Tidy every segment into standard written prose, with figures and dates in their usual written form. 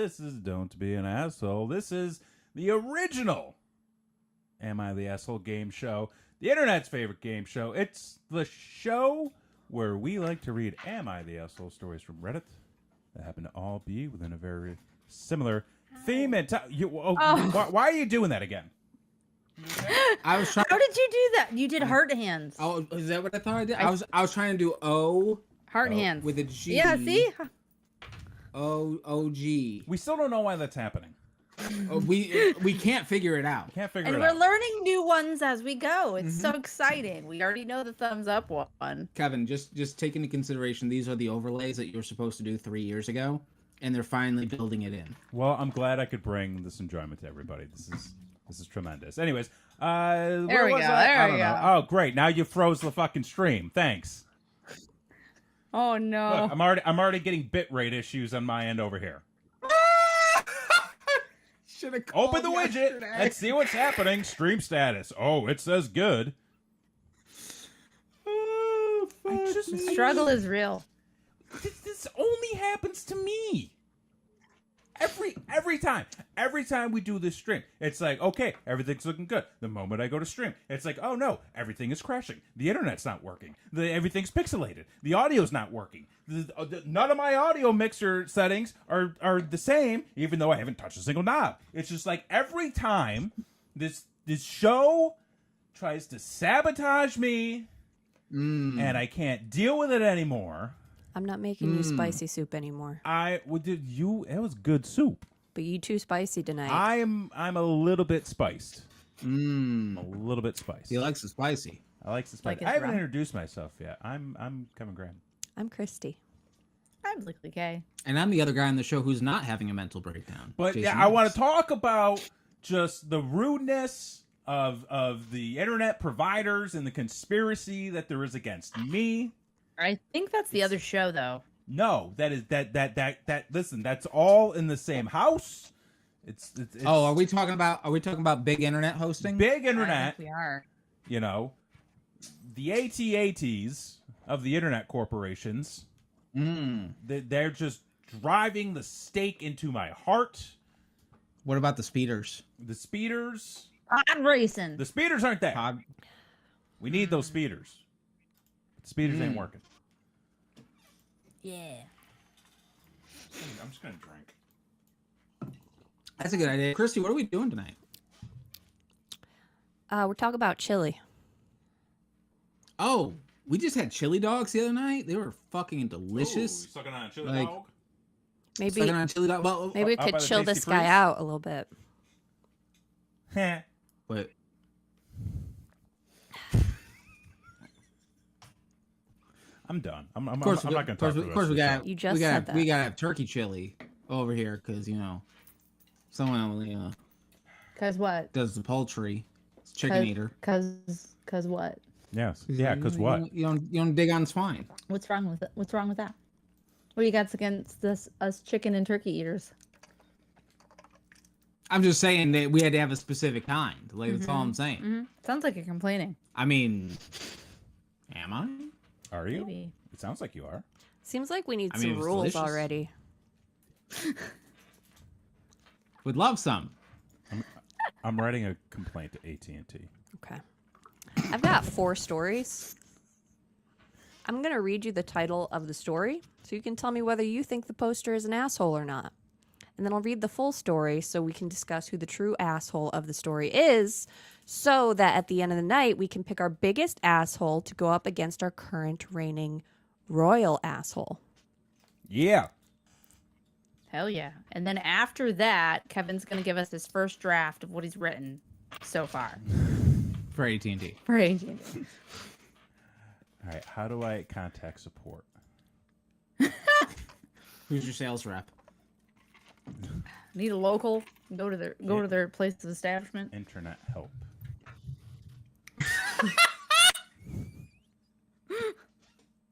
This is Don't Be an Asshole. This is the original Am I the Asshole game show, the internet's favorite game show. It's the show where we like to read Am I the Asshole stories from Reddit that happen to all be within a very similar theme and time. Why are you doing that again? I was trying. How did you do that? You did heart hands. Oh, is that what I thought I did? I was trying to do heart hands with a G. Yeah, see? O-G. We still don't know why that's happening. We can't figure it out. Can't figure And it we're out. learning new ones as we go. It's so exciting. We already know the thumbs up one. Kevin, just take into consideration these are the overlays that you were supposed to do 3 years ago, and they're finally building it in. Well, I'm glad I could bring this enjoyment to everybody. This is tremendous. Anyways, there we go. There we go. Oh, great! Now you froze the fucking stream. Thanks. Oh no! Look, I'm already getting bitrate issues on my end over here. Open the widget and see what's happening. Stream status. Oh, it says good. The struggle is real. This only happens to me. Every time we do this stream, it's like, okay, everything's looking good. The moment I go to stream, it's like, oh no, everything is crashing. The internet's not working. Everything's pixelated. The audio's not working. None of my audio mixer settings are the same, even though I haven't touched a single knob. It's just like every time this show tries to sabotage me, and I can't deal with it anymore. I'm not making you spicy soup anymore. It was good soup. But you too spicy tonight. I'm a little bit spiced. I'm a little bit spiced. He likes the spicy. I like the spicy. Like I haven't rum. introduced myself yet. I'm Kevin Graham. I'm Christy. I'm Lickly K. And I'm the other guy on the show who's not having a mental breakdown. But Jason yeah, I want Mewes. to talk about just the rudeness of the internet providers and the conspiracy that there is against me. I think that's the other show, though. No, that listen, that's all in the same house. It's Oh, are we talking about big internet hosting? big I internet, think we are. you know, the AT&Ts of the internet corporations. They're just driving the stake into my heart. What about the speeders? The speeders. I'm racing. The speeders aren't there. Pod- We need those speeders. The speeders ain't working. Yeah. I'm just gonna drink. That's a good idea. Christy, what are we doing tonight? We're talking about chili. Oh, we just had chili dogs the other night. They were fucking delicious. Ooh, sucking on a chili Like- dog. Maybe Sucking on chili dog. Well, we up by could the chill Tasty this guy Freeze? out a little bit. Heh. but I'm done. I'm of course, not gonna talk. Of course, we got. You just we got. said that. We gotta have turkey chili over here because someone Cause what? does the poultry. It's chicken eater. Cause what? Yes. Yeah. Because what? You don't dig on swine. What's wrong with it? What's wrong with that? What do you got against us chicken and turkey eaters? I'm just saying that we had to have a specific kind. Like that's all I'm saying. Sounds like you're complaining. I mean, am I? Are you? Maybe. It sounds like you are. Seems like we need I mean, it some was rules delicious. already. Would love some. I'm writing a complaint to AT&T. Okay. I've got 4 stories. I'm going to read you the title of the story so you can tell me whether you think the poster is an asshole or not. And then I'll read the full story so we can discuss who the true asshole of the story is, so that at the end of the night we can pick our biggest asshole to go up against our current reigning royal asshole. Yeah. Hell yeah. And then after that, Kevin's going to give us his first draft of what he's written so far. For AT&T. For AT&T. All right. How do I contact support? Who's your sales rep? Need a local? Go to their place of establishment. Internet help.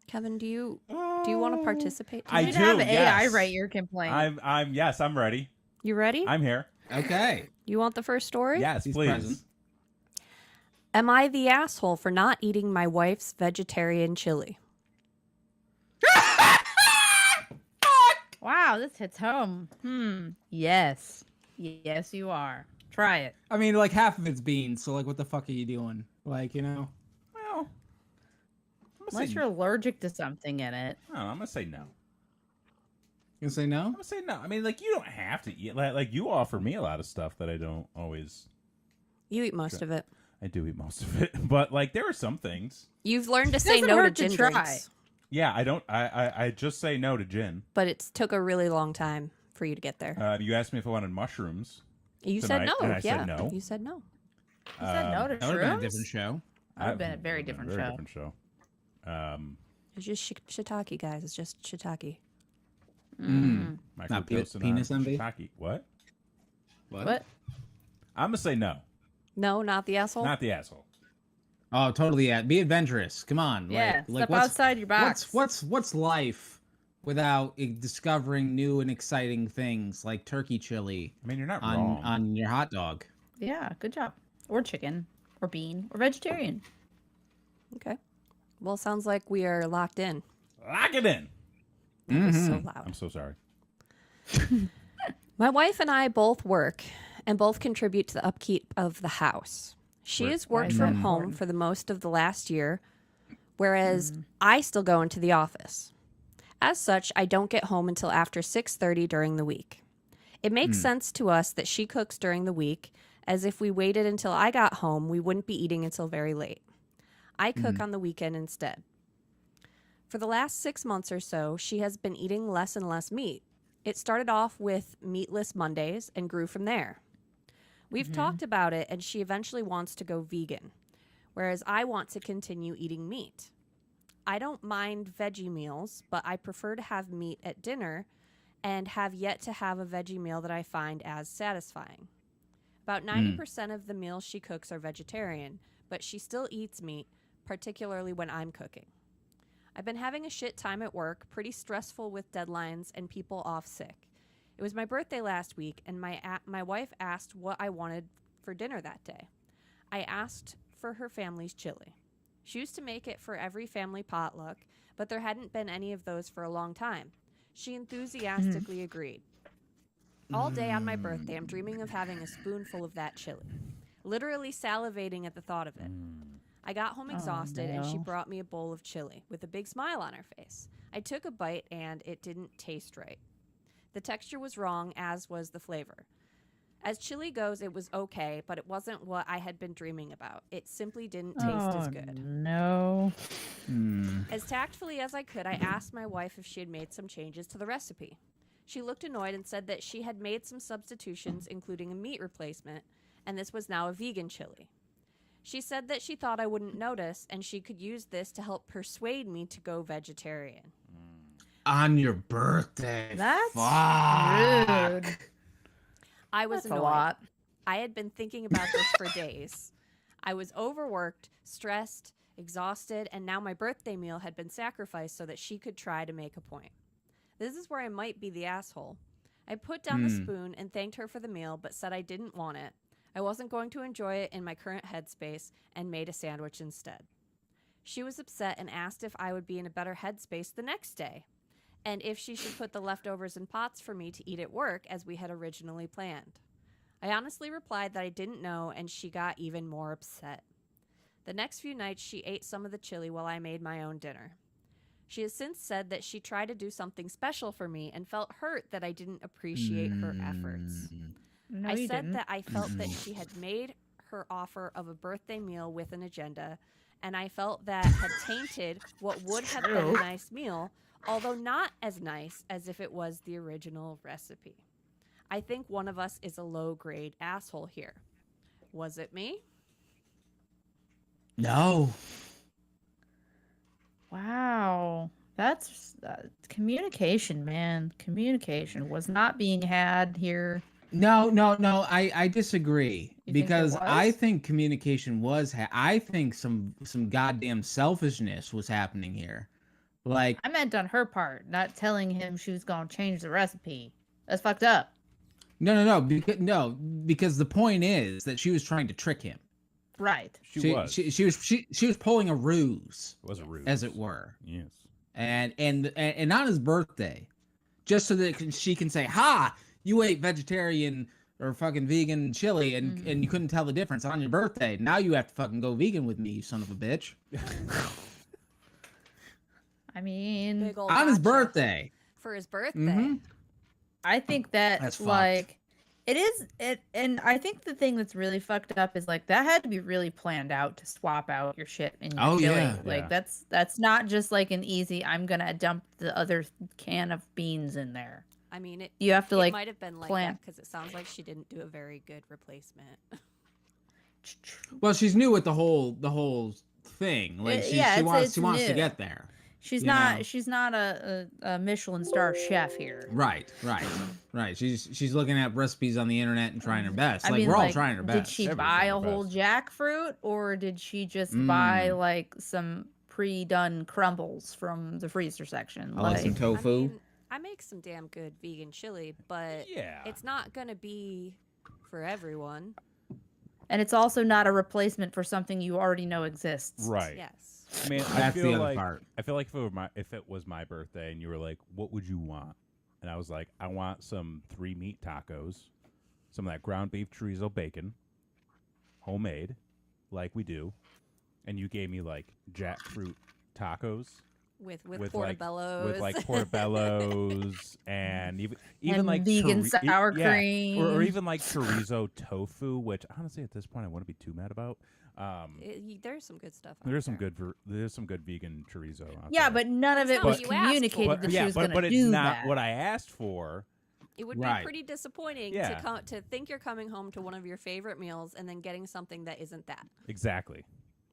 Kevin, do you want to participate? I You should do, have AI yes. write your complaint. I'm ready. You ready? I'm here. Okay. You want the first story? Yes, He's please. present. Am I the asshole for not eating my wife's vegetarian chili? Wow, this hits home. Yes. Yes, you are. Try it. I mean, like half of it's beans, so like, what the fuck are you doing? Like, you know? Well, Unless you're allergic to something in it. I don't know, I'm gonna say no. You gonna say no? I'm gonna say no. I mean, like, you don't have to eat. Like you offer me a lot of stuff that I don't always. You eat most of it. I do eat most of it, but like there are some things. You've learned to say Doesn't no to hurt to gin try. drinks, Yeah, I don't. I just say no to gin. but it took a really long time for you to get there. You asked me if I wanted mushrooms. You said tonight, no. and I Yeah, said no. you said no. You said no to That would have been a shrooms? different show. That would have been a very different show. Different show. It's just shiitake, guys. It's just shiitake. Not penis envy? Shiitake. What? What? I'm gonna say no. No, not the asshole. Not the asshole. Oh, totally. Yeah, be adventurous. Come on. Yeah, like step outside your box. What's life without discovering new and exciting things like turkey chili I mean, you're not wrong. on your hot dog? Yeah, good job. Or chicken, or bean, or vegetarian. Okay. Well, sounds like we are locked in. Lock it in. That was so loud. I'm so sorry. My wife and I both work and both contribute to the upkeep of the house. She Right. has worked Why is from that home important? for the most of the last year, whereas I still go into the office. As such, I don't get home until after 6:30 during the week. It makes sense to us that she cooks during the week, as if we waited until I got home, we wouldn't be eating until very late. I cook on the weekend instead. For the last 6 months or so, she has been eating less and less meat. It started off with meatless Mondays and grew from there. We've talked about it, and she eventually wants to go vegan, whereas I want to continue eating meat. I don't mind veggie meals, but I prefer to have meat at dinner and have yet to have a veggie meal that I find as satisfying. About 90% of the meals she cooks are vegetarian, but she still eats meat, particularly when I'm cooking. I've been having a shit time at work, pretty stressful with deadlines and people off sick. It was my birthday last week, and my wife asked what I wanted for dinner that day. I asked for her family's chili. She used to make it for every family potluck, but there hadn't been any of those for a long time. She enthusiastically agreed. All day on my birthday, I'm dreaming of having a spoonful of that chili, literally salivating at the thought of it. I got home exhausted, and she no. brought me a bowl of chili with a big smile on her face. I took a bite, and it didn't taste right. The texture was wrong, as was the flavor. As chili goes, it was okay, but it wasn't what I had been dreaming about. It simply didn't taste as good. No. As tactfully as I could, I asked my wife if she had made some changes to the recipe. She looked annoyed and said that she had made some substitutions, including a meat replacement, and this was now a vegan chili. She said that she thought I wouldn't notice, and she could use this to help persuade me to go vegetarian. On your birthday. That's Fuck. rude. I was That's a annoyed. lot. I had been thinking about this for days. I was overworked, stressed, exhausted, and now my birthday meal had been sacrificed so that she could try to make a point. This is where I might be the asshole. I put down the spoon and thanked her for the meal, but said I didn't want it. I wasn't going to enjoy it in my current headspace and made a sandwich instead. She was upset and asked if I would be in a better headspace the next day, and if she should put the leftovers in pots for me to eat at work as we had originally planned. I honestly replied that I didn't know, and she got even more upset. The next few nights, she ate some of the chili while I made my own dinner. She has since said that she tried to do something special for me and felt hurt that I didn't appreciate her efforts. No, I you said didn't. that I felt that she had made her offer of a birthday meal with an agenda, and I felt that had tainted what would have been a nice meal, although not as nice as if it was the original recipe. I think one of us is a low-grade asshole here. Was it me? No. Wow. That's communication, man. Communication was not being had here. No. I disagree You think it because I was? think communication was. I think some goddamn selfishness was happening here. Like, I meant on her part, not telling him she was going to change the recipe. That's fucked up. no, because the point is that she was trying to trick him. Right. She was. She was pulling a ruse, It was a ruse. as it were. Yes. And on his birthday, just so that she can say, "Ha, you ate vegetarian or fucking vegan chili, and you couldn't tell the difference on your birthday. Now you have to fucking go vegan with me, you son of a bitch." I mean, Big old On his gotcha. birthday. For his birthday. Mhm. I think that That's fucked. like it is it, and I think the thing that's really fucked up is like that had to be really planned out to swap out your shit in your Oh, chili. yeah. Like Yeah. that's not just like an easy. I'm gonna dump the other can of beans in there. I mean, it, You have to it like might have been like plan. that because it sounds like she didn't do a very good replacement. Well, she's new with the whole thing. Like Yeah, she it's wants to new. get there. She's You not know. she's not a Michelin star chef here. Right. She's looking at recipes on the internet and trying her best. I Like mean, we're all like, trying our did best. she Everybody's buy trying a their whole best. jackfruit, or did she just buy like some pre-done crumbles from the freezer section? I like some I tofu. mean, I make some damn good vegan chili, but Yeah. it's not gonna be for everyone. And it's also not a replacement for something you already know exists. Right. Yes. I mean, I That's the feel other like part. I feel like if it was my birthday and you were like, "What would you want?" and I was like, "I want some 3 meat tacos, some of that ground beef chorizo bacon, homemade, like we do," and you gave me like jackfruit tacos With like portobellos. with like portobellos and even And like vegan sour yeah, cream. or even like chorizo tofu, which honestly at this point I wouldn't be too mad about. There's some good stuff. out There's some there. there's some good vegan chorizo. Out Yeah, there. but none of That's it not was what you asked communicated for. that she yeah, was but going to it's do not that. what I asked for. It would Right. be pretty disappointing Yeah. to think you're coming home to one of your favorite meals and then getting something that isn't that. Exactly.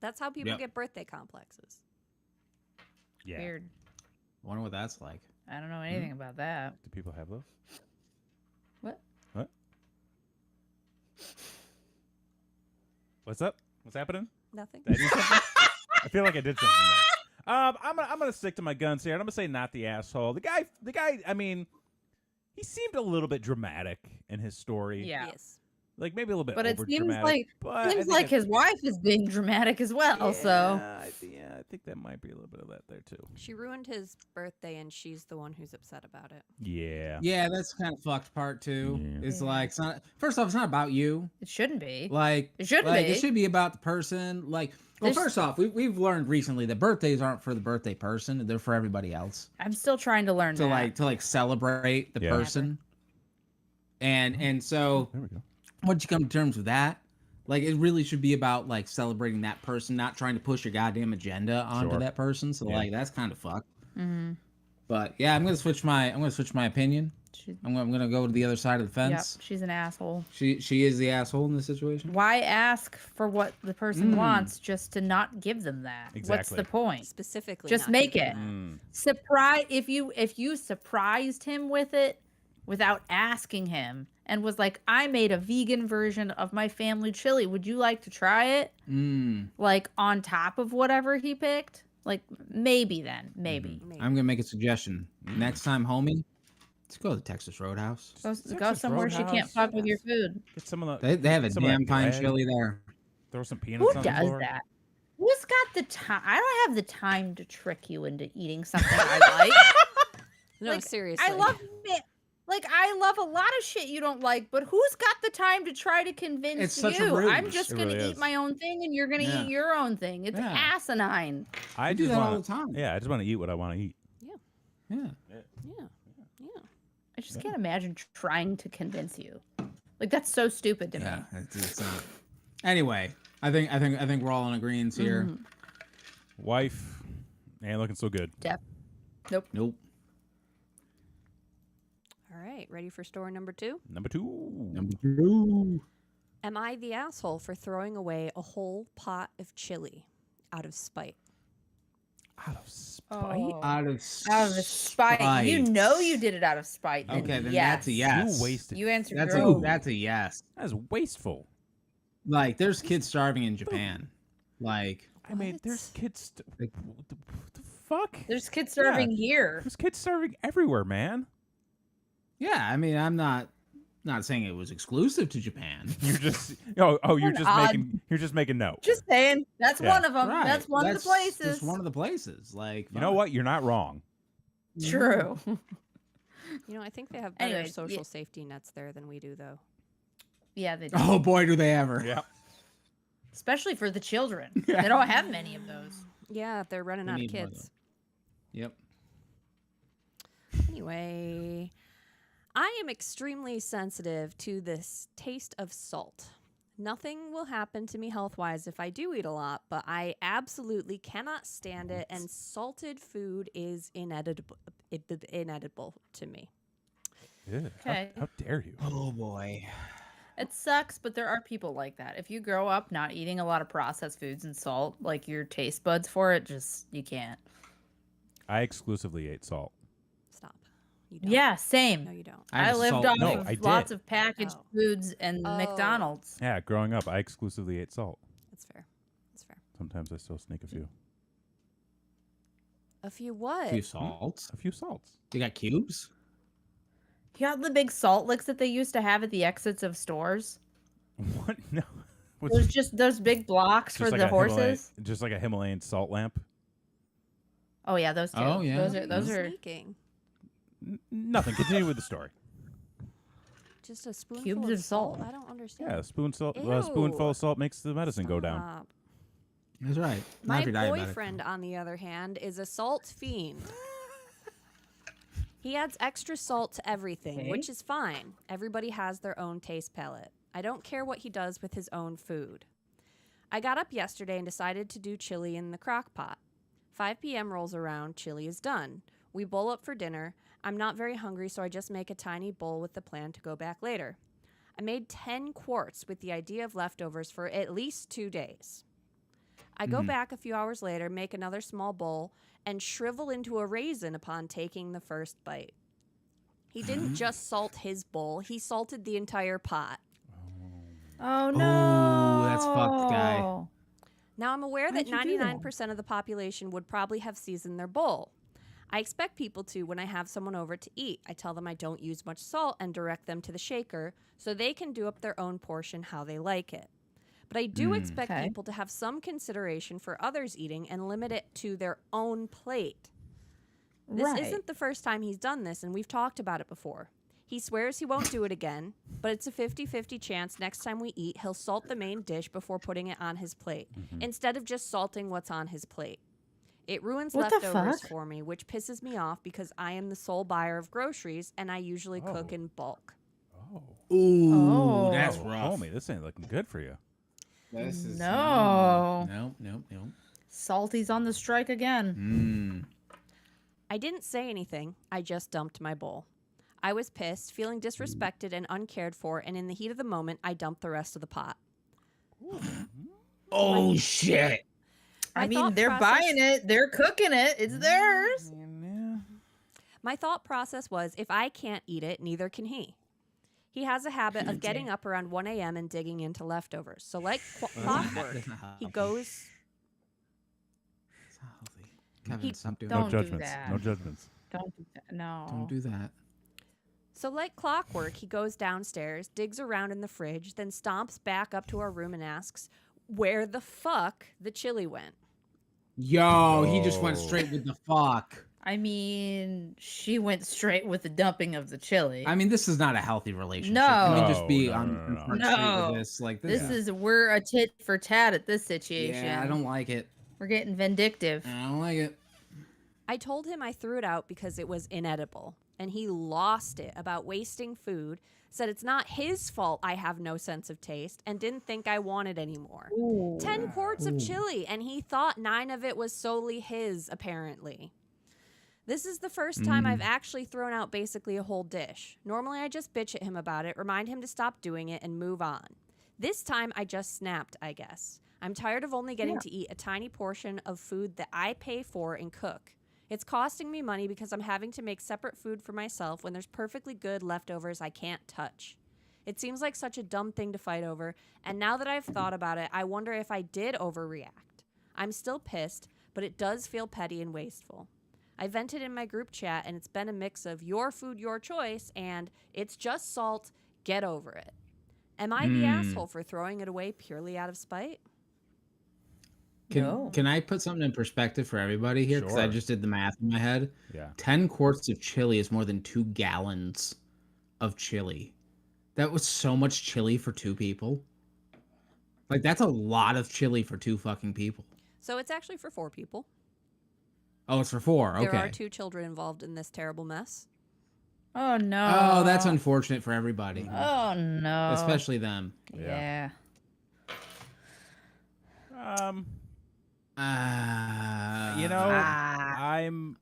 That's how people Yep. get birthday complexes. Yeah. Weird. Wonder what that's like. I don't know anything about that. Do people have those? What? What? What's up? What's happening? Nothing. Did I do something? I feel like I did something there. I'm gonna stick to my guns here, and I'm gonna say not the asshole. The guy. I mean, he seemed a little bit dramatic in his story. Yeah. Yes. Like maybe a little bit But it over seems dramatic. like but I seems think like it- his wife is being dramatic as well. So I think that might be a little bit of that there too. She ruined his birthday and she's the one who's upset about it. Yeah. Yeah, that's kind of fucked part too. Yeah. It's like it's not. First off, it's not about you. it shouldn't be. Like It shouldn't like, be. It should be about the person. Like, well, There's- first off, we've learned recently that birthdays aren't for the birthday person; they're for everybody else. I'm still trying to learn To that. like celebrate the Yeah. person. And so There we go. once you come to terms with that, like it really should be about like celebrating that person, not trying to push your goddamn agenda onto Sure. that person. So Yeah. like that's kind of fucked. Mm-hmm. But yeah, I'm gonna switch my opinion. I'm gonna go to the other side of the Yep, fence. she's an asshole. She is the asshole in this situation. Why ask for what the person Mm. wants just to not give them that? What's Exactly. the point? Specifically, Just not make giving it. that. Surprise if you surprised him with it without asking him and was like, I made a vegan version of my family chili. Would you like to try it? Mm. Like on top of whatever he picked? Like maybe then. Maybe. Maybe. I'm gonna make a suggestion. Next time, homie, let's go to the Texas Roadhouse. Go Texas somewhere she can't Roadhouse. fuck with your food. Get some of the. They have a some of that damn fine bread, chili there. Throw some Who peanuts on the does floor. that? Who's got the time? I don't have the time to trick you into eating something I like. No, Like, seriously. I love I love a lot of shit you don't like, but who's got the time to try to convince It's such a you? I'm ruse. just It gonna really eat is. my own thing and you're gonna Yeah. eat your own thing. It's Yeah. asinine. I do just that all want the time. Yeah, I just want to eat what I want to eat. Yeah. Yeah. I just can't imagine trying to convince you. Like that's so stupid to Yeah. me. It's not. Anyway, I think we're all in agreement here. Mhm. Wife, ain't looking so good. Nope. Nope. All right, ready for story number 2? Number 2. Number 2. Am I the asshole for throwing away a whole pot of chili out of spite? Out of spite. Oh. Out of Out of spite. You know you did it out of spite. Okay, then yes. that's a yes. You wasted. You answered That's your a own. that's a yes. That is wasteful. Like there's kids starving in Japan. Like I mean, What? there's kids. Like- What the fuck? There's kids starving here. There's kids starving everywhere, man. yeah, I mean I'm not saying it was exclusive to Japan. You're just you're just making note. Just saying. That's Yeah. one of them. Right. That's one of the places. That's one of the places. Like You know what? You're not wrong. True. You know, I think they have better Anyway, social yeah. safety nets there than we do, though. Yeah, they do. Oh boy, do they ever. Yeah. Especially for the children. Yeah. They don't have many of those. Yeah, they're running We out of need more, kids. Yep. Anyway, I am extremely sensitive to this taste of salt. Nothing will happen to me health-wise if I do eat a lot, but I absolutely cannot stand it, and salted food is inedible to me. Yeah. Okay. How dare you? Oh boy. It sucks, but there are people like that. If you grow up not eating a lot of processed foods and salt, like your taste buds for it, just you can't. I exclusively ate salt. Stop. You don't. Yeah, same. No, you don't. I I had lived salt off No, of I did. lots of packaged Oh. foods and Oh. McDonald's. Yeah, growing up, I exclusively ate salt. That's fair. That's fair. Sometimes I still sneak a few. A few what? A few salts. A few salts. You got cubes? You got the big salt licks that they used to have at the exits of stores. What? No. There's just those big blocks for like the a Himalayan- horses. just like a Himalayan salt lamp. Oh yeah, those two. Oh, yeah. Those are Sneaking. Nothing. Continue with the story. Just a spoonful Cubes of of salt. I don't understand. Yeah, a spoonful Ew. of salt makes the medicine go down. Stop. That's right. Not My if you're diabetic. boyfriend, on the other hand, is a salt fiend. He adds extra salt to everything, Okay. which is fine. Everybody has their own taste palette. I don't care what he does with his own food. I got up yesterday and decided to do chili in the crock pot. 5 p.m. rolls around, chili is done. We bowl up for dinner. I'm not very hungry, so I just make a tiny bowl with the plan to go back later. I made 10 quarts with the idea of leftovers for at least 2 days. I go back a few hours later, make another small bowl, and shrivel into a raisin upon taking the first bite. He didn't just salt his bowl, he salted the entire pot. Oh no. that's fucked, guy. Now, I'm aware that Why'd you do that? 99% of the population would probably have seasoned their bowl. I expect people to when I have someone over to eat. I tell them I don't use much salt and direct them to the shaker so they can do up their own portion how they like it. But I do expect Okay. people to have some consideration for others eating and limit it to their own plate. This Right. isn't the first time he's done this, and we've talked about it before. He swears he won't do it again, but it's a 50-50 chance next time we eat, he'll salt the main dish before putting it on his plate, instead of just salting what's on his plate. It ruins What the leftovers fuck? for me, which pisses me off because I am the sole buyer of groceries, and I usually cook Oh. in bulk. Oh. Ooh, Oh. that's Oh, rough. homie, this ain't looking good for you. This is No. No. Salty's on the strike again. I didn't say anything, I just dumped my bowl. I was pissed, feeling disrespected and uncared for, and in the heat of the moment, I dumped the rest of the pot. Oh shit. I My mean, thought they're process- buying it, they're cooking it, it's theirs. Yeah. My thought process was, if I can't eat it, neither can he. He has a habit of getting up around 1 a.m. and digging into leftovers. So like clockwork, That's not he healthy. goes... It's not healthy. Kevin, He- stop doing No Don't do judgments. that. No judgments. Don't do that. No. that. Don't do that. So like clockwork, he goes downstairs, digs around in the fridge, then stomps back up to our room and asks, where the fuck the chili went. Yo, he just went Oh. straight with the fuck. I mean, she went straight with the dumping of the chili. I mean, this is not a healthy relationship. No. Can we just be No, on no, no, front no. straight No. with this? Like this this is we're a tit for tat at this situation. Yeah, I don't like it. We're getting vindictive. I don't like it. I told him I threw it out because it was inedible, and he lost it about wasting food, said it's not his fault I have no sense of taste, and didn't think I wanted any more. 10 quarts of chili, and he thought 9 of it was solely his, apparently. This is the first time I've actually thrown out basically a whole dish. Normally I just bitch at him about it, remind him to stop doing it, and move on. This time I just snapped, I guess. I'm tired of only getting to eat a tiny portion of food that I pay for and cook. It's costing me money because I'm having to make separate food for myself when there's perfectly good leftovers I can't touch. It seems like such a dumb thing to fight over, and now that I've thought about it, I wonder if I did overreact. I'm still pissed, but it does feel petty and wasteful. I vented in my group chat, and it's been a mix of your food, your choice, and it's just salt, get over it. Am I the asshole for throwing it away purely out of spite? Can I put something in perspective for everybody here? Because I Sure. just did the math in my head. Yeah. 10 quarts of chili is more than 2 gallons of chili. That was so much chili for 2 people. Like, that's a lot of chili for 2 fucking people. So it's actually for 4 people. Oh, it's for 4. Okay. There are 2 children involved in this terrible mess. Oh no. Oh, that's unfortunate for everybody, Oh no. especially them. Yeah. You know, Ah.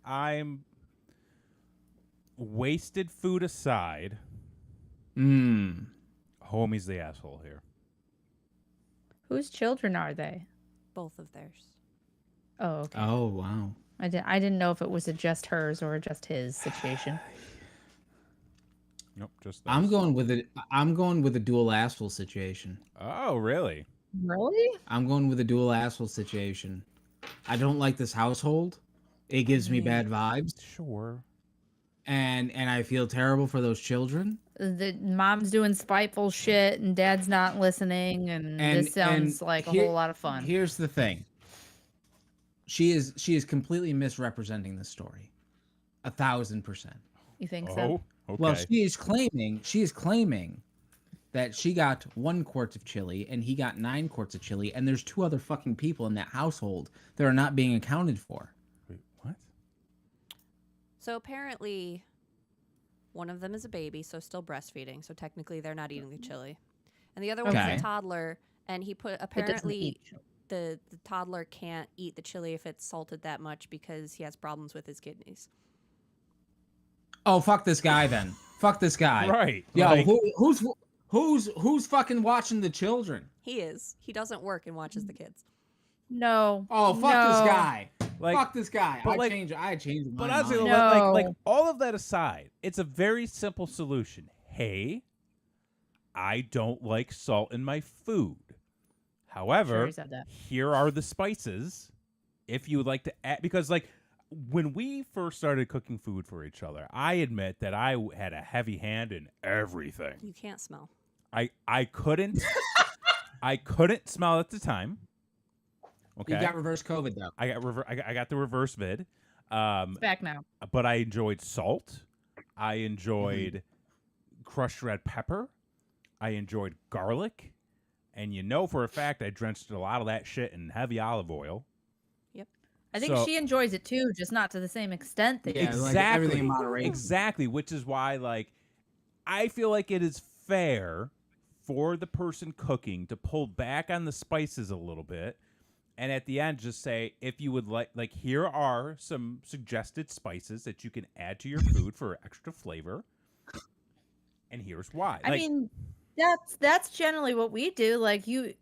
I'm wasted food aside. Homie's the asshole here. Whose children are they? Both of theirs. Oh, okay. Oh, wow. I didn't know if it was a just hers or just his situation. Nope, just I'm those. going with a dual asshole situation. Oh, really? Really? I'm going with a dual asshole situation. I don't like this household. It gives me bad vibes, Sure. and I feel terrible for those children. The mom's doing spiteful shit and dad's not listening, and this sounds like a whole lot of fun. Here's the thing. She is completely misrepresenting the story. 1,000%. You think so? Oh, okay. Well, she is claiming that she got 1 quart of chili and he got 9 quarts of chili, and there's 2 other fucking people in that household that are not being accounted for. Wait, what? So apparently, one of them is a baby, so still breastfeeding. So technically, they're not eating the chili, and the other one's Okay. a toddler. And he put It doesn't apparently eat chili. the toddler can't eat the chili if it's salted that much because he has problems with his kidneys. Oh, fuck this guy then. Fuck this guy. Right. Yo, like- who's fucking watching the children? He is. He doesn't work and watches the kids. No. Oh, fuck this no. guy. Like- Fuck this guy. but I like- changed my But honestly, mind. like No. all of that aside, it's a very simple solution. Hey, I don't like salt in my food. However, Sure he said that. here are the spices. If you would like to add, because like when we first started cooking food for each other, I admit that I had a heavy hand in everything. You can't smell. I couldn't I couldn't smell at the time. Okay, You got reverse COVID though. I got the reverse vid. It's back now. But I enjoyed salt. I enjoyed crushed red pepper. I enjoyed garlic. And you know for a fact I drenched a lot of that shit in heavy olive oil. I think So- she enjoys it too, just not to the same extent that Yeah, you. like everything in moderation. Exactly, which is why like I feel like it is fair for the person cooking to pull back on the spices a little bit. And at the end, just say, if you would like, here are some suggested spices that you can add to your food for extra flavor. And here's why. I Like, mean, that's generally what we do. Like you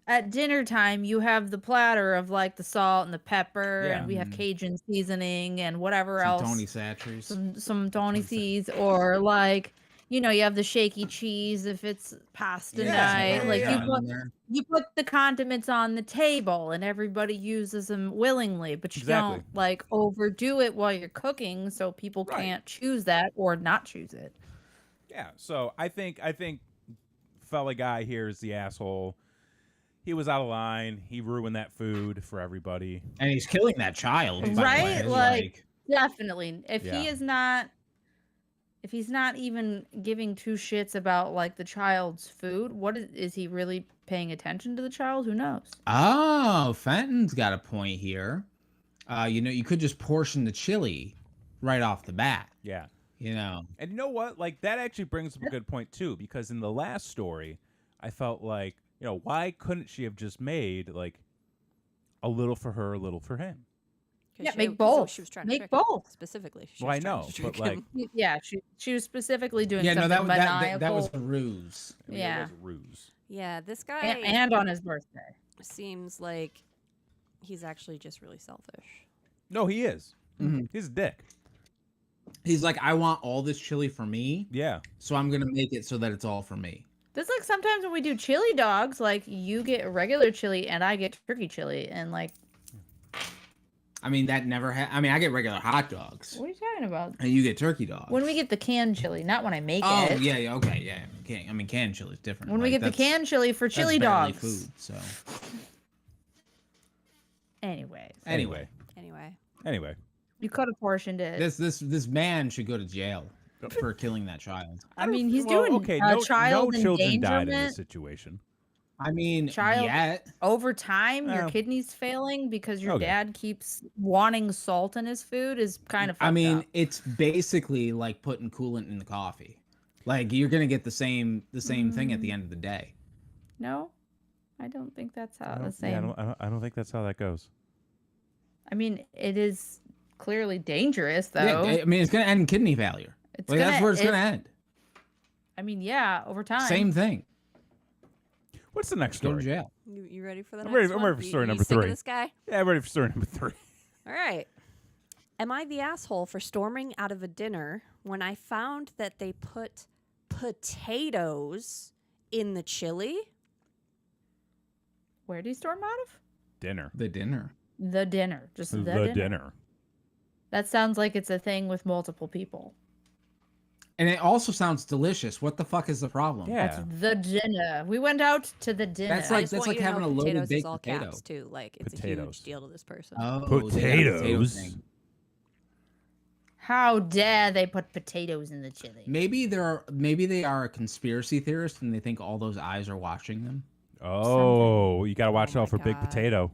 at dinner time, you have the platter of like the salt and the pepper, Yeah. and we have Cajun seasoning and whatever Some else. Tony Satcheries. Some Tony C's, or like you have the shaky cheese if it's pasta night. yeah, Like yeah. you put the condiments on the table and everybody uses them willingly, but you Exactly. don't like overdo it while you're cooking so people Right. can't choose that or not choose it. yeah. So I think fella guy here is the asshole. He was out of line. He ruined that food for everybody. And he's killing that child. by the Right? way. Like, definitely. If Yeah. if he's not even giving 2 shits about like the child's food, what is he really paying attention to the child? Who knows? Oh, Fenton's got a point here. You could just portion the chili right off the bat. Yeah. And you know what? Like that actually brings up a good point too, because in the last story, I felt like, why couldn't she have just made like a little for her, a little for him? 'Cause Yeah, she- make 'cause both. She was trying to Make trick him, both. specifically. She Well, I was trying know, to but trick him. like, Yeah, she was specifically doing yeah, no, something that maniacal. was a ruse. I mean, Yeah. it was a ruse. Yeah, this guy and on his birthday. seems like he's actually just really selfish. No, he is. Mhm. He's a dick. He's like, I want all this chili for me, Yeah. so I'm gonna make it so that it's all for me. That's like sometimes when we do chili dogs, like you get regular chili and I get turkey chili, and like, I mean, that never I get regular hot dogs, what are you talking about? and you get turkey dogs. When we get the canned chili, not when I make Oh it. yeah, okay, yeah. Canned chili is different. When we Like, get the that's- canned chili for that's chili barely dogs. food. So Anyways, Anyway. Anyway. you could have portioned it. This man should go to jail for killing that child. I mean, he's Well, doing okay. child No children died in endangerment. this situation. I mean, Child- yet. Over time, your Well, kidneys failing because your okay. dad keeps wanting salt in his food is kind of fucked I mean, up. it's basically like putting coolant in the coffee. Like you're gonna get the same thing at the end of the day. No, I don't think that's how the Yeah, same. I don't think that's how that goes. I mean, it is clearly dangerous, though. Yeah, I mean, it's gonna end in kidney failure. It's Like that's where it's gonna it- end. I mean, yeah, over time. Same thing. What's the next Go to story? jail. You ready for the I'm next ready- one? I'm ready for story You number sick of 3. this guy? Yeah, I'm ready for story number 3. All right. Am I the asshole for storming out of a dinner when I found that they put potatoes in the chili? Where do you storm out of? Dinner. The dinner. The dinner. Just the, The dinner. dinner. That sounds like it's a thing with multiple people. And it also sounds delicious. What the fuck is the problem? Yeah. That's the dinner. We went out to the dinner. That's I like- just that's want like you to having know a loaded potatoes is baked all potato. caps too. Like it's a Potatoes. huge deal to this person. Oh, they got a potato Potatoes? thing. How dare they put potatoes in the chili? Maybe they are a conspiracy theorist and they think all those eyes are watching them. Oh, you got to watch Oh out my for Big God. Potato.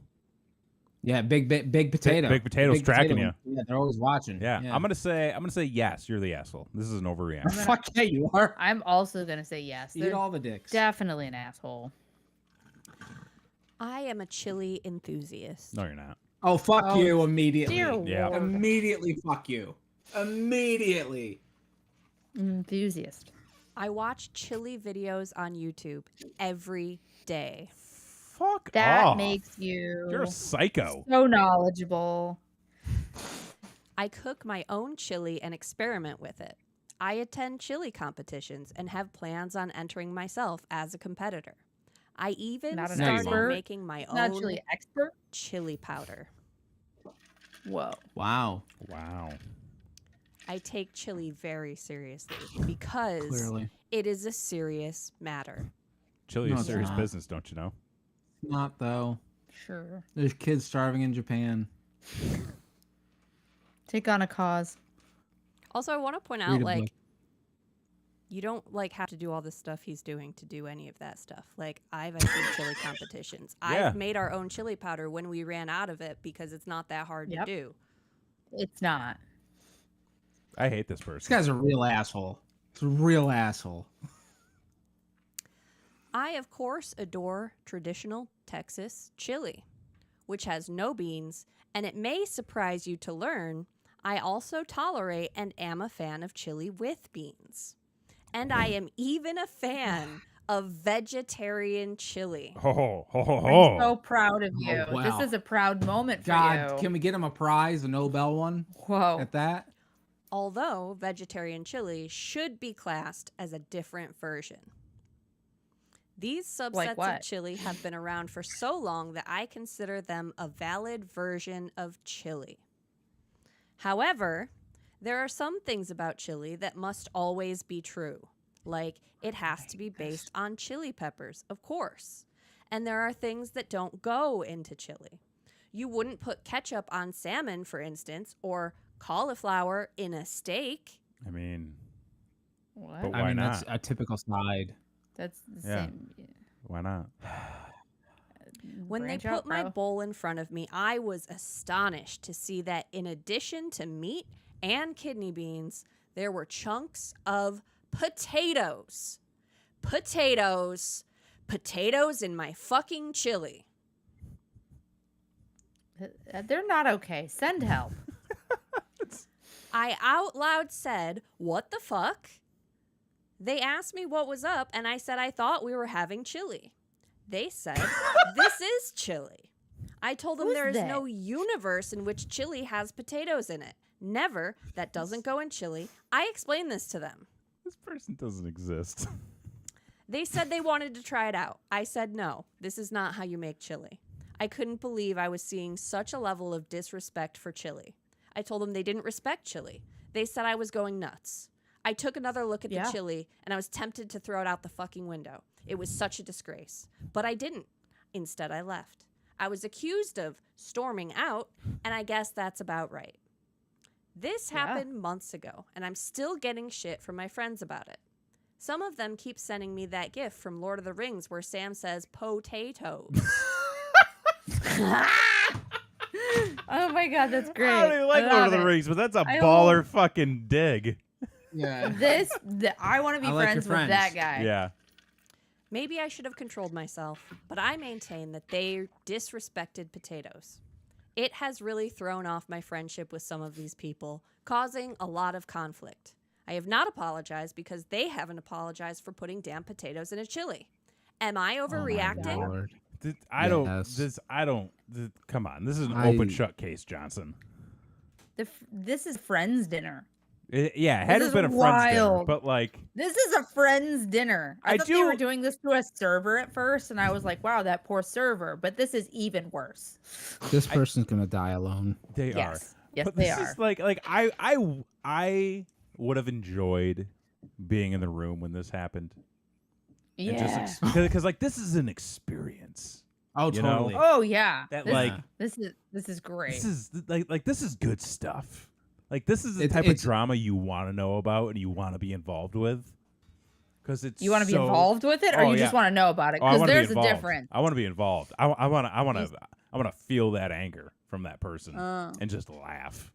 Yeah, big potato. Big Potato's tracking potato. Yeah, they're always watching. Yeah. I'm gonna say yes. You're the asshole. This is an overreaction. Fuck yeah, you are. I'm also gonna say yes. Eat They're all the dicks. definitely an asshole. I am a chili enthusiast. No, you're not. Oh, fuck Oh, you immediately. Dear Yeah. Lord. Immediately, fuck you. Immediately. Enthusiast. I watch chili videos on YouTube every day. Fuck That off. makes you You're a psycho. so knowledgeable. I cook my own chili and experiment with it. I attend chili competitions and have plans on entering myself as a competitor. I even Not an started expert. making my Not own chili expert. chili powder. Whoa. Wow. Wow. I take chili very seriously because Clearly. it is a serious matter. Chili No, is it's serious not. business, don't you know? Not though. Sure. There's kids starving in Japan. Take on a cause. Also, I want to point out, Read a like, book. you don't have to do all this stuff he's doing to do any of that stuff. Like, I've entered chili competitions. Yeah. I've made our own chili powder when we ran out of it because it's not that hard Yep. to do. It's not. I hate this This person. guy's a real asshole. He's a real asshole. I, of course, adore traditional Texas chili, which has no beans, and it may surprise you to learn I also tolerate and am a fan of chili with beans. And I am even a fan of vegetarian chili. Ho ho ho ho I'm ho. so proud of you. wow. This is a proud moment for God, you. can we get him a prize, a Nobel one Whoa. at that? Although vegetarian chili should be classed as a different version. These subsets what? of chili have been around for so long that I consider them a valid version of chili. However, there are some things about chili that must always be true. Like, it has to be based on chili peppers, of course. And there are things that don't go into chili. You wouldn't put ketchup on salmon, for instance, or cauliflower in a steak. I mean, What? But I why mean, not? that's a typical side. That's the Yeah. same. why not? When Branch they out, put my bro. bowl in front of me, I was astonished to see that in addition to meat and kidney beans, there were chunks of potatoes. Potatoes in my fucking chili. They're not okay. Send help. I out loud said, "What the fuck?" They asked me what was up, and I said I thought we were having chili. They said, "This is chili." I told them Who's there is they? no universe in which chili has potatoes in it. Never. That doesn't go in chili. I explained this to them. This person doesn't exist. They said they wanted to try it out. I said, no, this is not how you make chili. I couldn't believe I was seeing such a level of disrespect for chili. I told them they didn't respect chili. They said I was going nuts. I took another look at Yeah. the chili, and I was tempted to throw it out the fucking window. It was such a disgrace. But I didn't. Instead, I left. I was accused of storming out, and I guess that's about right. This happened months ago, and I'm still getting shit from my friends about it. Some of them keep sending me that gif from Lord of the Rings where Sam says potatoes. Oh my god, that's great. I don't even like I Lord of love the it. Rings, but that's a I baller fucking dig. Yeah. I want to be I like your friends with that friends. guy. Yeah. Maybe I should have controlled myself, but I maintain that they disrespected potatoes. It has really thrown off my friendship with some of these people, causing a lot of conflict. I have not apologized because they haven't apologized for putting damn potatoes in a chili. Am I overreacting? Lord. I don't. Yes. Come on. This is an I- open shut case, Johnson. This is friends dinner. It had This to is been a friend's dinner, wild. but like, This is a friends dinner. I thought they were doing this to a server at first, and I was like, "Wow, that poor server." But this is even worse. This person's gonna die alone. they are. Yes, yes, But they this are. is like I would have enjoyed being in the room when this happened. And Yeah. just because like this is an experience. Oh, You know? totally. Oh yeah. That This, like this is great. this is like this is good stuff. Like this is the It's- type of it's- drama you want to know about and you want to be involved with. Because it's You want to be so- involved with it, or Oh, you yeah. just want to know about it? Oh, I Because want to be there's a involved. difference. I want to be involved. I want to feel that anger from that person and just laugh.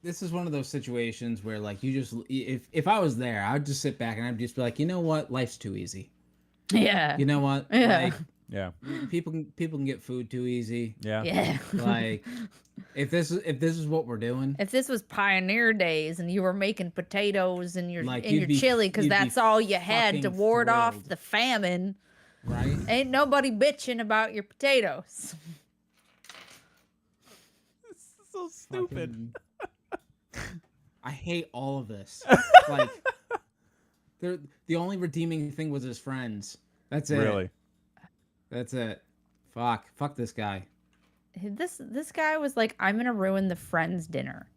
This is one of those situations where, like, you just if I was there, I'd just sit back and I'd just be like, you know what, life's too easy. Yeah. You know what, Yeah. like, Yeah. people can get food too easy. Yeah. Yeah. Like, if this is what we're doing, If this was pioneer days and you were making potatoes and Like, in your you'd be- chili because you'd be that's all you had to fucking ward off thrilled. the famine, right? ain't nobody bitching about your potatoes. This is so stupid. Fucking- I hate all of this. Like, the only redeeming thing was his friends. That's it. Really. That's it. Fuck this guy. This guy was like, I'm gonna ruin the friends' dinner.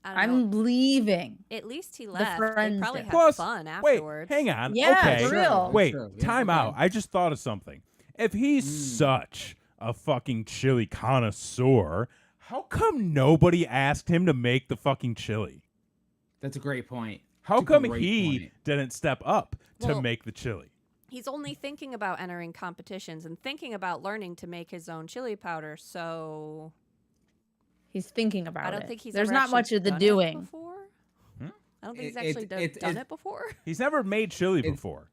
I don't know. I'm leaving. At least he left. They friends probably did. had Plus, fun wait, afterwards. hang on. Yeah, okay. for real. Wait, True. Yeah, time okay. out. I just thought of something. If he's such a fucking chili connoisseur, how come nobody asked him to make the fucking chili? That's a great point. How That's a come great he point. didn't step up to Well, make the chili? He's only thinking about entering competitions and thinking about learning to make his own chili powder, so He's thinking about it. I don't think he's There's ever not actually much of the done it doing. before. Hmm? I don't think he's It- actually it- done it- it before. He's never made chili before.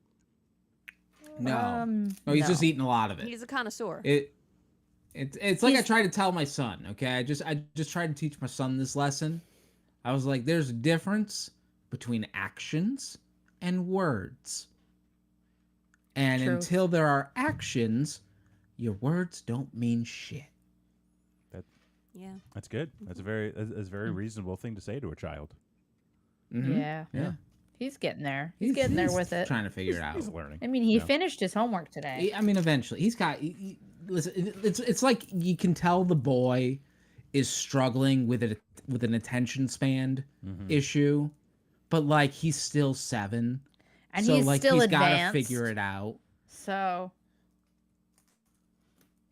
No. No, he's just eating a lot of it. He's a connoisseur. It's like I He's- tried to tell my son, okay? I just tried to teach my son this lesson. I was like, there's a difference between actions and words. And True. until there are actions, your words don't mean shit. Yeah. That's good. That's a very reasonable thing to say to a child. Mhm. Yeah. Yeah. He's getting there. He's getting there with it. Trying to figure it out. He's learning. I mean, he Yeah. finished his homework today. I mean, eventually, he's got. Listen, it's like you can tell the boy is struggling with an attention span issue, but like he's still 7, And so he's like still he's gotta advanced. figure it out. So,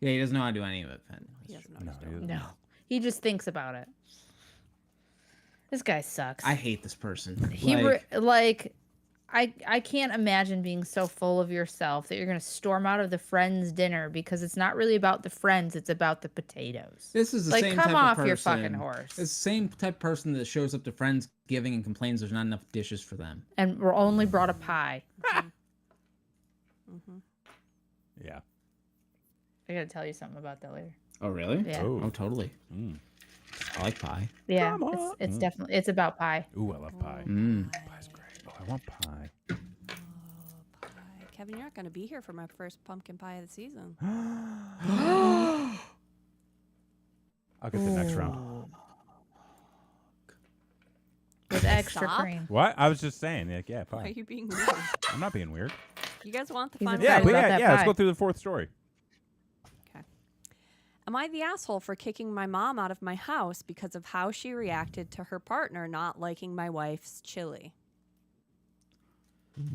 Yeah, he doesn't know how to do any of it. He doesn't know No, what he's he doing. doesn't. no. He just thinks about it. This guy sucks. I hate this person. I can't imagine being so full of yourself that you're going to storm out of the friends' dinner because it's not really about the friends, it's about the potatoes. This is the Like, same come type off of person. your fucking horse. It's the same type of person that shows up to Friendsgiving and complains there's not enough dishes for them. And we're only brought a pie. Yeah. I got to tell you something about that later. Oh, really? Yeah. Oh, totally. Mm. I like pie. Yeah, Come on. it's definitely, it's about pie. Ooh, I love pie. Mm. Pie's great. Oh, I want pie. Pie. Kevin, you're not going to be here for my first pumpkin pie of the season. I'll get the next round. With extra Stop. cream. What? I was just saying. Like, yeah, Why are pie. you being weird? I'm not being weird. You guys want the He's fun? excited Yeah, about that let's pie. go through the fourth story. Am I the asshole for kicking my mom out of my house because of how she reacted to her partner not liking my wife's chili?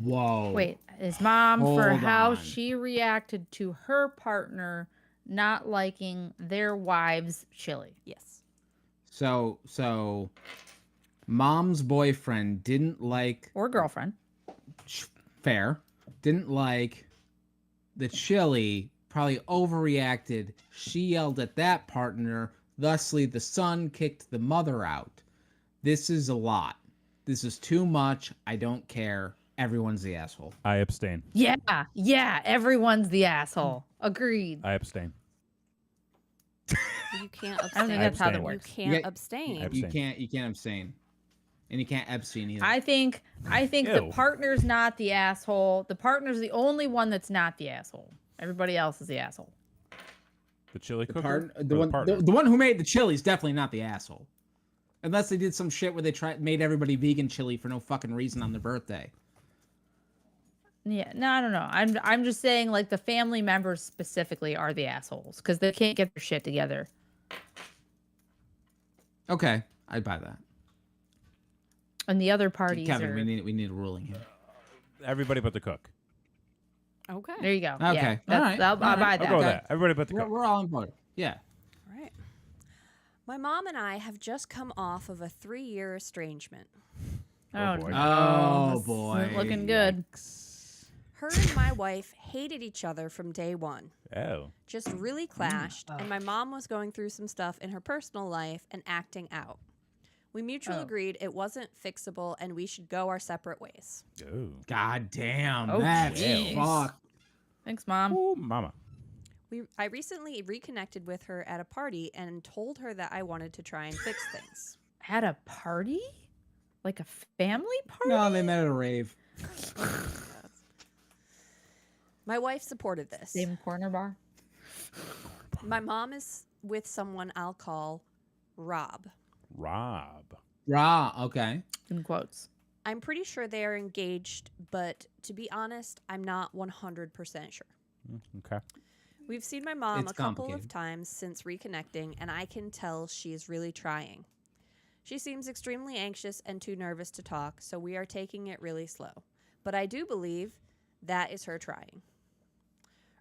Whoa. Wait, his mom for Hold how on. she reacted to her partner not liking their wives' chili. Yes. So mom's boyfriend didn't like Or girlfriend. fair, didn't like the chili, probably overreacted. She yelled at that partner, thusly the son kicked the mother out. This is a lot. This is too much. I don't care. Everyone's the asshole. I abstain. Yeah, everyone's the asshole. Agreed. I abstain. You can't I abstain. don't think that's how that abstain. works. You can't Yeah. abstain. Abstain. You can't abstain. And you can't abstain either. I think the Ew. partner's not the asshole. The partner's the only one that's not the asshole. Everybody else is the asshole. The chili the, cooker? the Or one partner? the one who made the chili is definitely not the asshole. Unless they did some shit where they made everybody vegan chili for no fucking reason on their birthday. Yeah, no, I don't know. I'm just saying, like, the family members specifically are the assholes because they can't get their shit together. Okay, I'd buy that. And the other parties Kevin, are... we need a ruling here. Everybody but the cook. Okay. There you go. Okay, Yeah, all that's, right, I'll all buy right. that. I'll go with Okay. that. Everybody but the We're, cook. we're all on board. Yeah. All right. My mom and I have just come off of a 3-year estrangement. Oh, boy. Oh, This boy. isn't looking good. Her and my wife hated each other from day one. Oh. Just really clashed, and my mom was going through some stuff in her personal life and acting out. We mutually Oh. agreed it wasn't fixable and we should go our separate ways. Oh. God damn. Oh, That's jeez. fuck. Thanks, Mom. Ooh, mama. I recently reconnected with her at a party and told her that I wanted to try and fix things. At a party? Like a family party? No, they met at a rave. My wife supported this. Same corner bar? My mom is with someone I'll call Rob. Rob. Raw. Okay. In quotes. I'm pretty sure they are engaged, but to be honest, I'm not 100% sure. Okay. We've seen my mom It's a couple of complicated. times since reconnecting, and I can tell she is really trying. She seems extremely anxious and too nervous to talk, so we are taking it really slow. But I do believe that is her trying.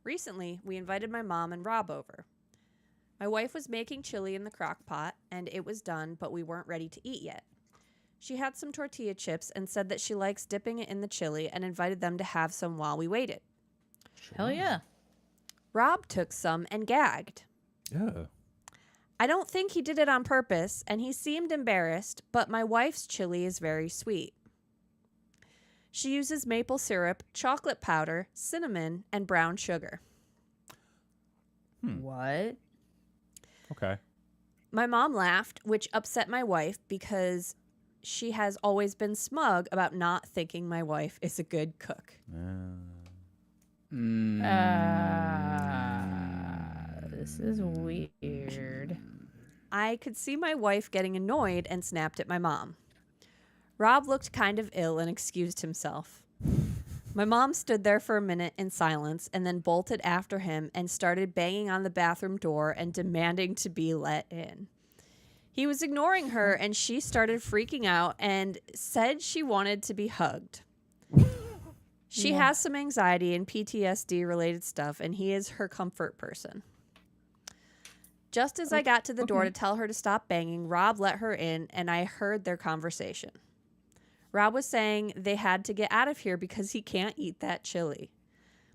Recently, we invited my mom and Rob over. My wife was making chili in the crock pot, and it was done, but we weren't ready to eat yet. She had some tortilla chips and said that she likes dipping it in the chili and invited them to have some while we waited. Hell yeah. Rob took some and gagged. Yeah. I don't think he did it on purpose, and he seemed embarrassed, but my wife's chili is very sweet. She uses maple syrup, chocolate powder, cinnamon, and brown sugar. What? Okay. My mom laughed, which upset my wife because she has always been smug about not thinking my wife is a good cook. This is weird. I could see my wife getting annoyed and snapped at my mom. Rob looked kind of ill and excused himself. My mom stood there for a minute in silence and then bolted after him and started banging on the bathroom door and demanding to be let in. He was ignoring her and she started freaking out and said she wanted to be hugged. She has some anxiety and PTSD related stuff, and he is her comfort person. Just as I got to the door to tell her to stop banging, Rob let her in, and I heard their conversation. Rob was saying they had to get out of here because he can't eat that chili.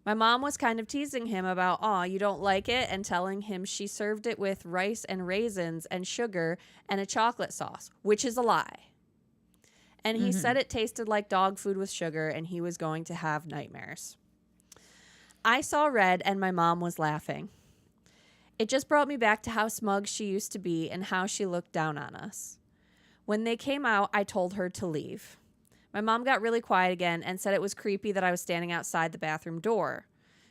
My mom was kind of teasing him about, "Aw, you don't like it," and telling him she served it with rice and raisins and sugar and a chocolate sauce, which is a lie. And he said it tasted like dog food with sugar, and he was going to have nightmares. I saw red, and my mom was laughing. It just brought me back to how smug she used to be and how she looked down on us. When they came out, I told her to leave. My mom got really quiet again and said it was creepy that I was standing outside the bathroom door.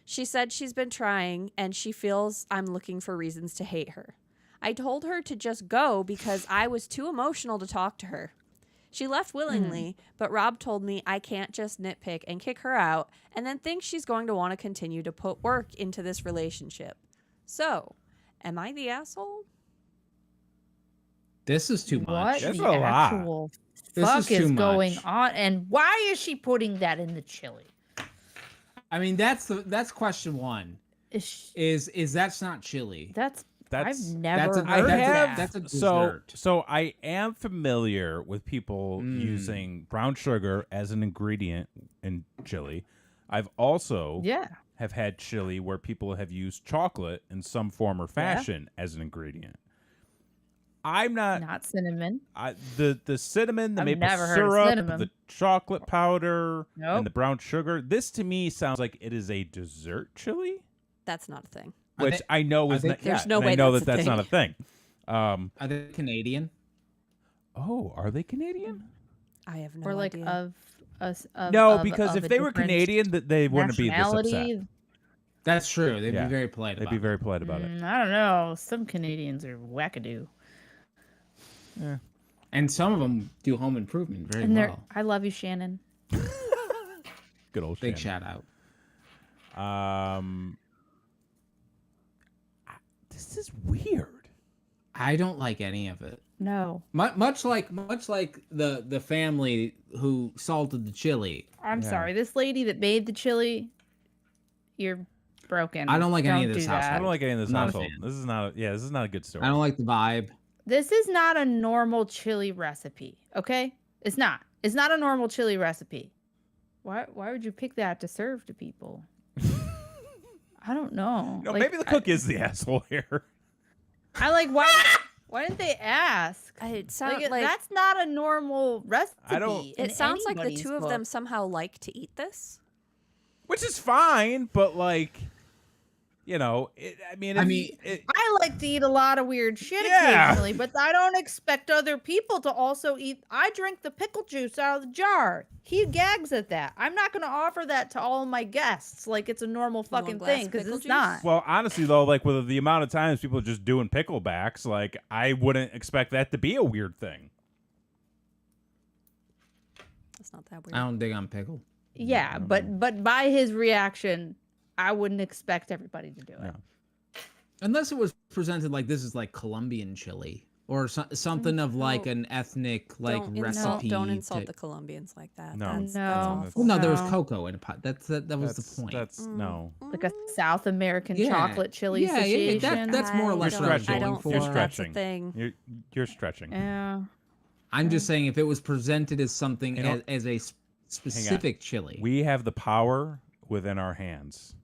She said she's been trying, and she feels I'm looking for reasons to hate her. I told her to just go because I was too emotional to talk to her. She left willingly, but Rob told me I can't just nitpick and kick her out and then think she's going to want to continue to put work into this relationship. So, am I the asshole? This is too What much. That's the a lot. actual This fuck is too is going much. on? And why is she putting that in the chili? I mean, that's question one. is that's not chili. That's That's- I've never that's a- heard that's that. a dessert. So I am familiar with people Mm. using brown sugar as an ingredient in chili. I've also Yeah. have had chili where people have used chocolate in some form or fashion as an ingredient. I'm Not cinnamon. the cinnamon, the I've maple never heard of syrup, cinnamon. the chocolate powder, Nope. and the brown sugar. This to me sounds like it is a dessert chili, That's not a thing. Are which they- I know are is they- not. There's yeah, no and way I know that's that a that's not a thing. Are they Canadian? Oh, are they Canadian? I have no Or like idea. of us. No, of, because of if a they were different Canadian, that they wouldn't be this upset. nationality. That's true. They'd Yeah. be very polite They'd about be it. very polite about it. I don't know. Some Canadians are wackadoo. And some of them do home improvement very And they're well. I love you, Shannon. Good old Big Shannon. shout out. This is weird. I don't like any of it. No. Much like the family who salted the chili. I'm Yeah. sorry. This lady that made the chili, you're broken. I don't like any of this do household. I that. don't like any of this I'm not a household. fan. This is not. This is not a good story. I don't like the vibe. This is not a normal chili recipe, okay? It's not. It's not a normal chili recipe. Why would you pick that to serve to people? I don't know. No, Like, maybe the cook is the asshole here. I like why didn't they ask? It sounds Like, that's not a normal recipe. I don't- in It sounds like the anybody's two of them book. somehow like to eat this. Which is fine, but like, you know, I mean, I like to eat a lot of weird shit Yeah. occasionally, but I don't expect other people to also eat. I drink the pickle juice out of the jar. He gags at that. I'm not going to offer that to all of my guests like it's a normal You want fucking glass thing because pickle it's juice? not. well, honestly though, like with the amount of times people are just doing picklebacks, like I wouldn't expect that to be a weird thing. It's not that weird. I don't dig on pickle. Yeah, but by his reaction, I wouldn't expect everybody to do it. No. Unless it was presented like this is like Colombian chili or something of like an ethnic like don't recipe. Don't insult type- the Colombians like that. No. That's No. awful. Well, no, there was No. cocoa in a pot. That was the point. That's no. Like a South American Yeah. chocolate chili Yeah, yeah, situation. that's more or less You're what I was stretching. going don't for. You're think that's a stretching. thing. You're stretching. Yeah. I'm just saying if it was presented as something You know- as a specific chili. We have the power within our hands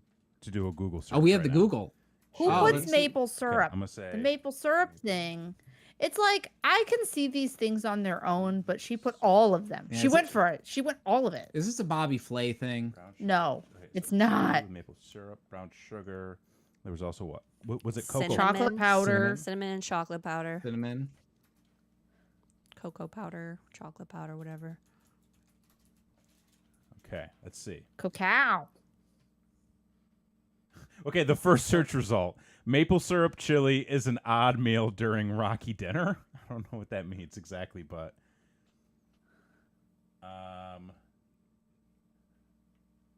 to do a Google search. Oh, we have right the now. Google. Who Oh, puts let's see. maple Okay, syrup? I'm gonna say The maple syrup thing. It's like I can see these things on their own, but she put all of them. Yeah, She it's went for it. She went all of it. Is this a Bobby Flay thing? brown sugar. No, Okay, it's so not. maple syrup, brown sugar. There was also what was it? Cocoa. Cinnamon. Chocolate powder. Cinnamon. Cinnamon and chocolate powder, Cinnamon. cocoa powder, chocolate powder, whatever. Okay, let's see. Cacao. Okay, the first search result: maple syrup chili is an odd meal during Rocky dinner. I don't know what that means exactly, but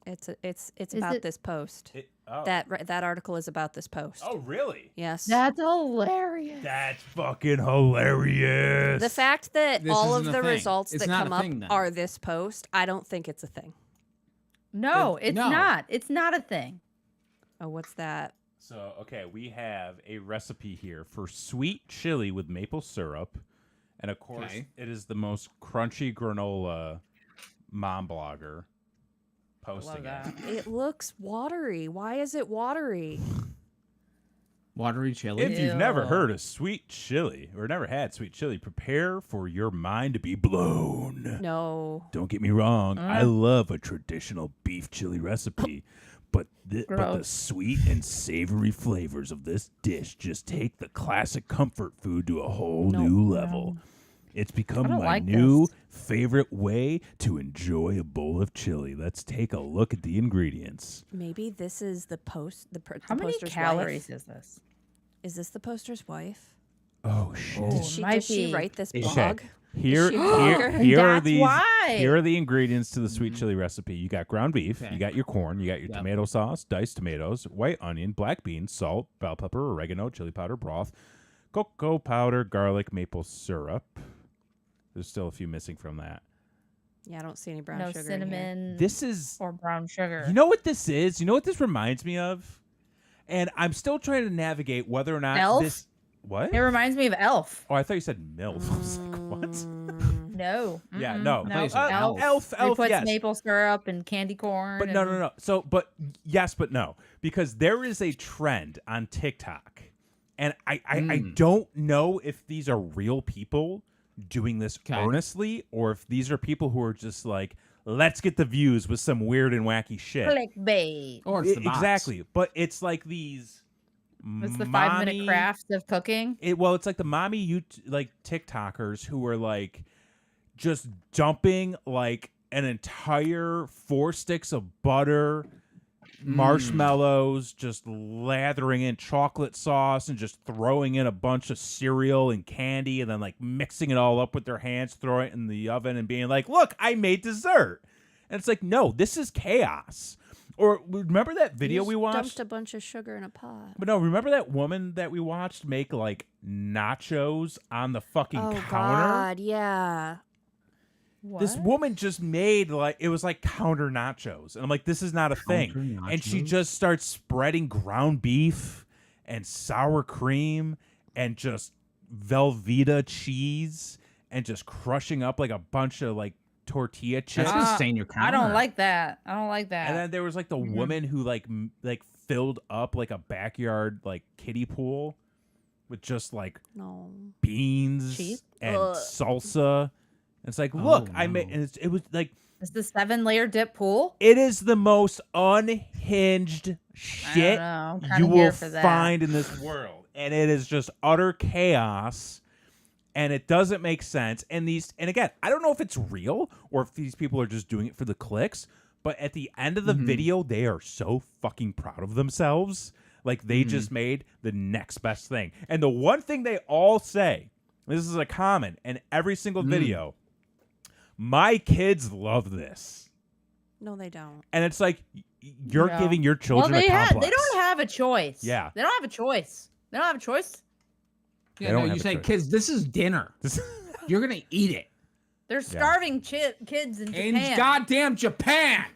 It's Is about it- this post. oh. That article is about this post. Oh, really? Yes. That's hilarious. That's fucking hilarious. The fact that This all of isn't the a thing. results It's that not come a up thing, then. are this post, I don't think it's a thing. No, it's no. not. It's not a thing. Oh, what's that? So, okay, we have a recipe here for sweet chili with maple syrup. And of course, Okay. it is the most crunchy granola mom blogger posting Love that. It looks watery. Why is it watery? Watery chili. If you've never Ew. heard of sweet chili or never had sweet chili, prepare for your mind to be blown. No. Don't get me wrong, I love a traditional beef chili recipe, but the Gross. sweet and savory flavors of this dish just take the classic comfort food to a whole new level. It's become I don't my like new this. favorite way to enjoy a bowl of chili. Let's take a look at the ingredients. Maybe this is the post. How many poster's calories Wife. is this? Is this the poster's wife? Oh shit! Did Oh, she? might Did she be. write this Okay. blog? Here, she a blogger? here are That's these. why. Here are the ingredients to the sweet chili recipe. You got ground beef, Okay. you got your corn, you got your Yep. tomato sauce, diced tomatoes, white onion, black beans, salt, bell pepper, oregano, chili powder, broth, cocoa powder, garlic, maple syrup. There's still a few missing from that. Yeah, I don't see any brown No sugar in here. cinnamon This is, or brown sugar. you know what this is? You know what this reminds me of? And I'm still trying to navigate whether or not Elf? this. What? It reminds me of Elf. Oh, I thought you said MILF. I was like, what? No. Yeah, Mm-mm. no. I thought you No. said Elf. Elf. He puts yes. maple syrup and candy corn. But no. So, but yes, but no, because there is a trend on TikTok, and I don't know if these are real people doing this earnestly, or if these are people who are just like, let's get the views with some weird and wacky shit. Clickbait. Or it's the bots. Exactly, but it's like these. It's the 5-minute craft of cooking. It's like the mommy like TikTokers who are like just dumping like an entire 4 sticks of butter, marshmallows, just lathering in chocolate sauce and just throwing in a bunch of cereal and candy and then like mixing it all up with their hands, throwing it in the oven and being like, look, I made dessert. And it's like, no, this is chaos. Or remember that video we watched? Dumped a bunch of sugar in a pot. But no, remember that woman that we watched make like nachos on the fucking Oh counter? God, yeah. What? This woman just made like it was like counter nachos, and I'm like, this is not a thing. And she nachos? just starts spreading ground beef and sour cream and just Velveeta cheese and just crushing up like a bunch of like tortilla chips. That's gonna stain your counter. I don't like that. I don't like that. And then there was like the woman who like filled up like a backyard like kiddie pool with just like No. beans Cheese? and Ugh. salsa. And it's like, look, I made, no. and it was like, It's the 7-layer dip pool. it is the most unhinged shit I'm you kinda will here for that. find in this world, and it is just utter chaos. And it doesn't make sense. And again, I don't know if it's real or if these people are just doing it for the clicks. But at the end of the video, they are so fucking proud of themselves. Like they just made the next best thing. And the one thing they all say, this is a common in every single video, my kids love this. No, they don't. And it's like, you're No. giving your children a complex. They don't have a choice. Yeah. They don't have a choice. They don't have a choice. Yeah, They don't no, have you a say, choice. kids, this is dinner. You're gonna eat it. They're starving kids in Japan. In goddamn Japan,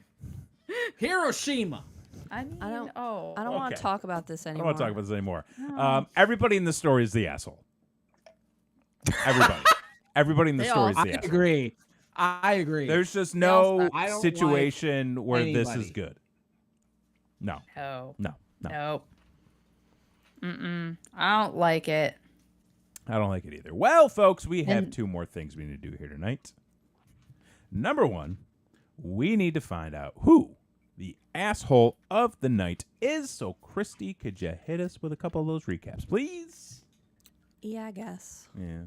Hiroshima. I mean, I don't want Okay. to talk about this I don't anymore. want to talk about this anymore. Everybody in the story is the asshole. Everybody. Everybody in the They story is all- the I asshole. agree. I agree. There's just all no suck. I don't situation where this is anybody. good. No. No. No. No. I don't like it. I don't like it either. Well, folks, we have And- 2 more things we need to do here tonight. Number 1, we need to find out who the asshole of the night is. So, Christy, could you hit us with a couple of those recaps, please? Yeah, I guess. Yeah.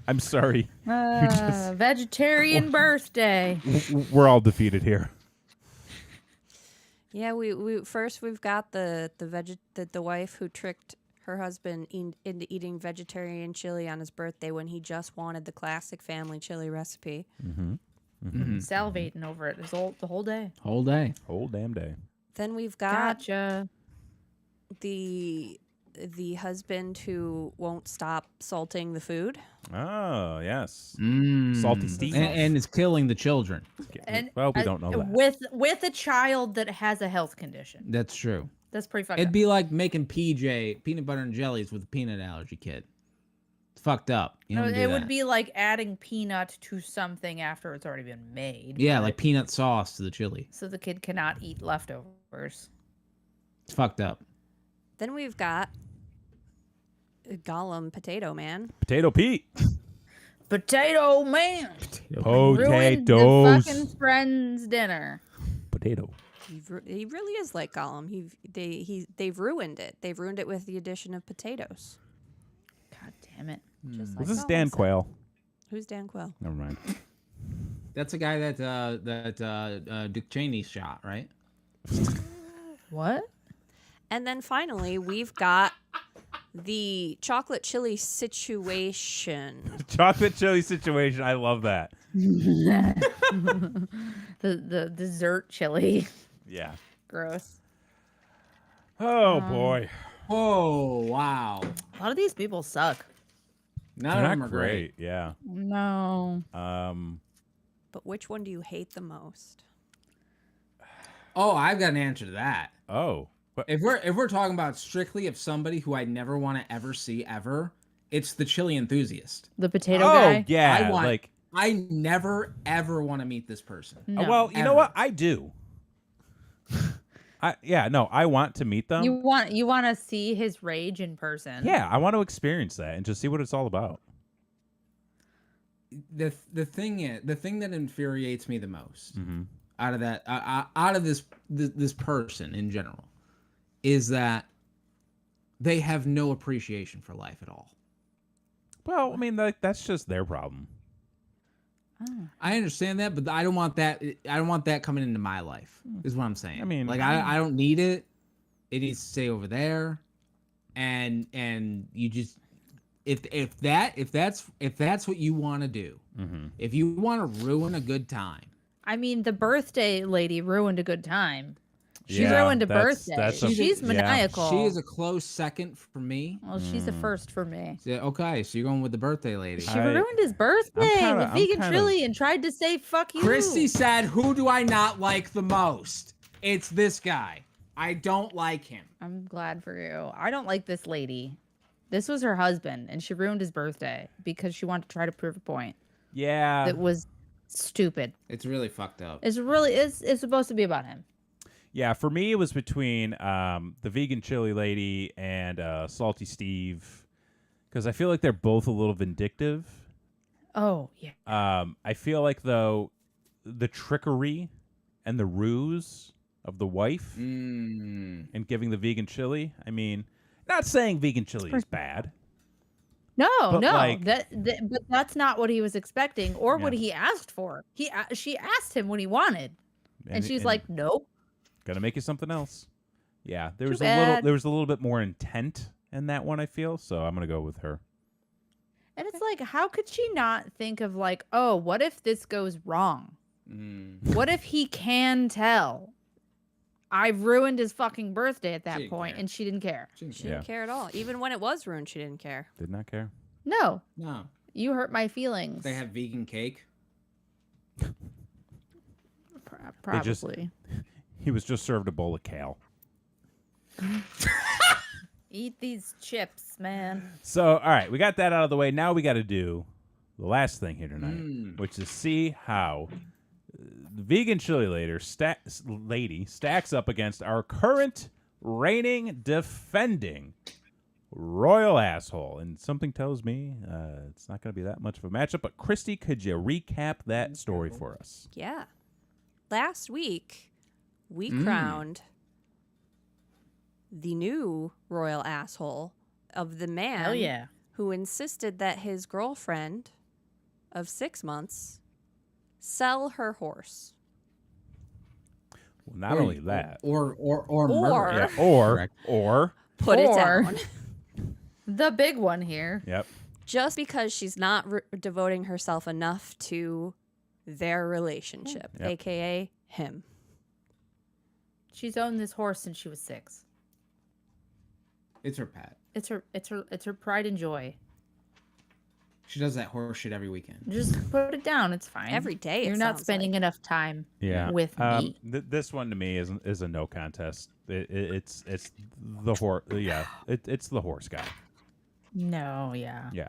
I'm sorry. just- Vegetarian birthday. We're all defeated here. Yeah, we've got the wife who tricked her husband into eating vegetarian chili on his birthday when he just wanted the classic family chili recipe. Salivating over it the whole day. Whole day. Whole damn day. Then we've got Gotcha. the husband who won't stop salting the food. Oh, yes. Mm. Salty Steve. And it's killing the children. And Well, we don't know that. With a child that has a health condition. That's true. That's pretty fucked It'd up. be like making PJ peanut butter and jellies with a peanut allergy kid. It's fucked up. You No, don't do it would that. be like adding peanut to something after it's already been made. Yeah, but- like peanut sauce to the chili. so the kid cannot eat leftovers. It's fucked up. Then we've got Gollum Potato Man. Potato Pete. Potato man Oh, ruined the Potatoes. fucking friend's dinner. Potato. He really is like Gollum. They've ruined it. They've ruined it with the addition of potatoes. God damn it. Just like This is Gollum Dan said. Quayle. Who's Dan Quayle? Never mind. That's the guy that Dick Cheney shot, right? What? And then finally, we've got the chocolate chili situation. Chocolate chili situation. I love that. The dessert chili. Yeah. Gross. Oh, boy. Oh wow! A lot of these people suck. None They're of them not are great. Yeah. No. But which one do you hate the most? Oh, I've got an answer to that. Oh. What? If we're talking about strictly of somebody who I never want to ever see ever, it's the chili enthusiast. The potato Oh, guy. yeah. I never ever want to meet this person. No. Well, you know Ever. what? I do. I want to meet them. You want to see his rage in person. Yeah, I want to experience that and just see what it's all about. The thing that infuriates me the most Mm-hmm. out of that out of this person in general is that they have no appreciation for life at all. Well, I mean, that's just their problem. Oh. I understand that, but I don't want that. I don't want that coming into my life. Is what I'm saying. I mean, like I don't need it. It needs to stay over there, and you just if that's what you want to do, Mm-hmm. if you want to ruin a good time. I mean, the birthday lady ruined a good time. She Yeah, ruined a birthday. She's yeah. maniacal. She is a close second for me. Well, she's a first for me. So, okay, so you're going with the birthday lady. She ruined his birthday kinda- with I'm vegan kind chili and tried to say "fuck you." Christy said, "Who do I not like the most? It's this guy. I don't like him." I'm glad for you. I don't like this lady. This was her husband, and she ruined his birthday because she wanted to try to prove a point Yeah. that was stupid. It's really fucked up. It's supposed to be about him. Yeah, for me, it was between the vegan chili lady and Salty Steve, because I feel like they're both a little vindictive. Oh yeah. I feel like, though, the trickery and the ruse of the wife and giving the vegan chili, I mean, not saying vegan chili is bad. No, But, no, like- but that's not what he was expecting or what Yeah. he asked for. She asked him what he wanted, and she's like, "Nope." Gonna make you something else. Yeah, there Too was bad. there was a little bit more intent in that one, I feel, so I'm gonna go with her. And it's like, how could she not think of like, oh, what if this goes wrong? What if he can tell? I ruined his fucking birthday at She that didn't point, care. and she didn't care. She Yeah. didn't care at all. Even when it was ruined, she didn't care. Did not care. No, No, you hurt my feelings. they have vegan cake. They just- Probably. He was just served a bowl of kale. Eat these chips, man. So, all right, we got that out of the way. Now we got to do the last thing here tonight, which is see how the vegan chili lady stacks up against our current reigning, defending royal asshole. And something tells me it's not going to be that much of a matchup. But Christy, could you recap that story for us? Yeah. Last week, we crowned the new royal asshole of the man Hell yeah. who insisted that his girlfriend of 6 months sell her horse. Well, not only that, or Or- murder. yeah, or Correct. Put it Or- down. The big one here. Yep. Just because she's not devoting herself enough to their relationship, Yep. aka him. She's owned this horse since she was 6. It's her pet. It's her pride and joy. She does that horse shit every weekend. Just put it down. It's fine. Every day, it You're not sounds spending like. enough time Yeah. with me. This one to me is a no contest. It's the horse. Yeah. It's the horse guy. No, yeah. Yeah.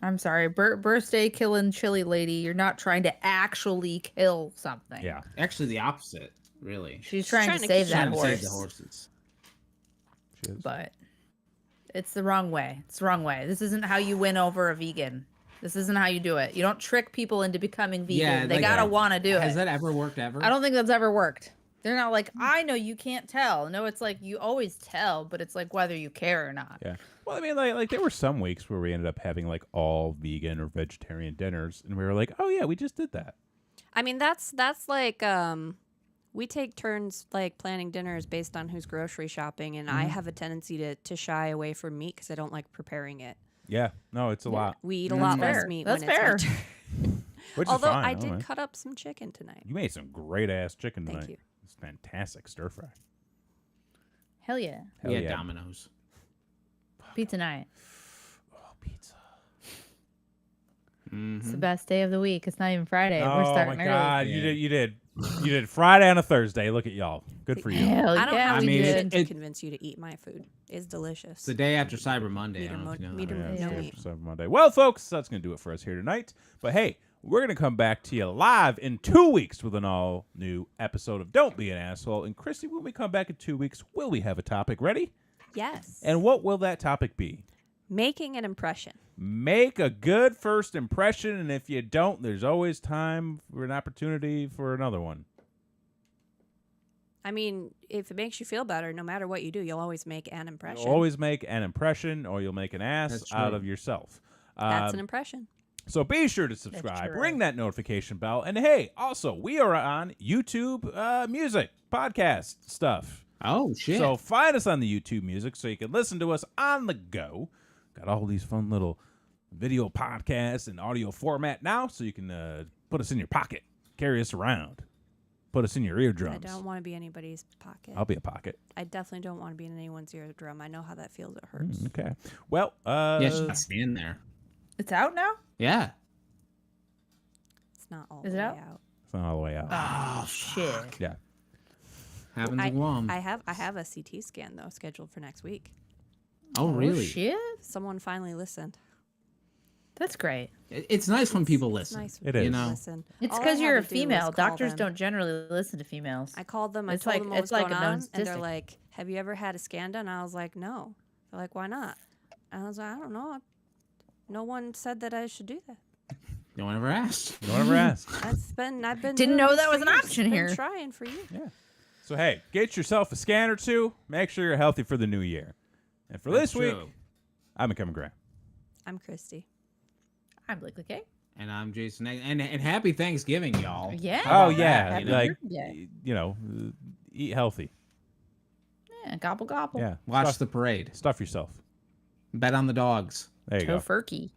I'm sorry. Birthday killing chili lady. You're not trying to actually kill something. Yeah. Actually, the opposite. Really. She's trying trying to to save keep- that Trying to horse. save the horses. She is. But it's the wrong way. It's the wrong way. This isn't how you win over a vegan. This isn't how you do it. You don't trick people into becoming vegan. Yeah, they like, gotta want to do Has it. that ever worked ever? I don't think that's ever worked. They're not like, I know you can't tell. No, it's like you always tell, but it's like whether you care or not. Yeah. Well, I mean, like there were some weeks where we ended up having like all vegan or vegetarian dinners, and we were like, oh yeah, we just did that. I mean, that's like we take turns like planning dinners based on who's grocery shopping, and I have a tendency to shy away from meat because I don't like preparing it. Yeah. No, it's a lot. We eat a That's lot fair. less meat That's when it's fair. my turn. Which Although is fine. I don't did mind. cut up some chicken tonight. You made some great ass chicken Thank tonight. you. It's fantastic stir fry. Hell yeah. Hell Yeah, yeah. Domino's. Pizza night. Oh, pizza. It's the best day of the week. It's not even Friday. We're Oh starting my early. god, Yeah. you did You did Friday on a Thursday. Look at y'all. Good for you. Hell I don't yeah, have we mean, did. to convince you to eat my food. It's delicious. It's the day after Cyber Monday. Meat I or don't know if you know meat that. or Yeah, no it's meat. Cyber Monday. Well, folks, that's going to do it for us here tonight. But hey, we're going to come back to you live in 2 weeks with an all-new episode of Don't Be an Asshole. And Christy, when we come back in 2 weeks, will we have a topic ready? Yes. And what will that topic be? Making an impression. Make a good first impression, and if you don't, there's always time for an opportunity for another one. I mean, if it makes you feel better, no matter what you do, you'll always make an impression. You'll always make an impression, or you'll make an ass That's out true. of yourself. That's an impression. So be sure to subscribe, true. ring that notification bell, and hey, also, we are on YouTube music, podcast stuff. Oh, shit. So find us on the YouTube music so you can listen to us on the go. Got all these fun little video podcasts and audio format now, so you can put us in your pocket, carry us around, put us in your eardrums. I don't want to be anybody's pocket. I'll be a pocket. I definitely don't want to be in anyone's eardrum. I know how that feels. It hurts. Okay. Well, yeah, she's not staying there. It's out now? Yeah. It's not all Is the it way out? out. it's not all the way out. Oh, shit. Yeah. Happens in Guam. I have a CT scan though scheduled for next week. Oh, really? Oh, shit. Someone finally listened. That's great. It's nice when people It's listen. nice. It when is. You people know? listen. It's All I because had you're a to do was female. call Doctors them. don't generally listen to females. I called them. I It's told like- them what it's was like going a on, known and they're statistic. like, "Have you ever had a scan done?" I was like, "No." They're like, "Why not?" And I was like, "I don't know. No one said that I should do that." No one ever asked. No one ever asked. I've been Didn't doing know this that for was an years. option Been here. Trying for you. Yeah. So, hey, get yourself a scan or two. Make sure you're healthy for the new year. And for this week, I'm Kevin Graham. I'm Christy. I'm Blakely K. And I'm Jason. And happy Thanksgiving, y'all. Yeah. Oh, about yeah. that. Happy Like, birthday. you know, eat healthy. Yeah, gobble gobble. Yeah. Watch stuff, the parade. stuff yourself. Bet on the dogs. There you go. Tofurkey.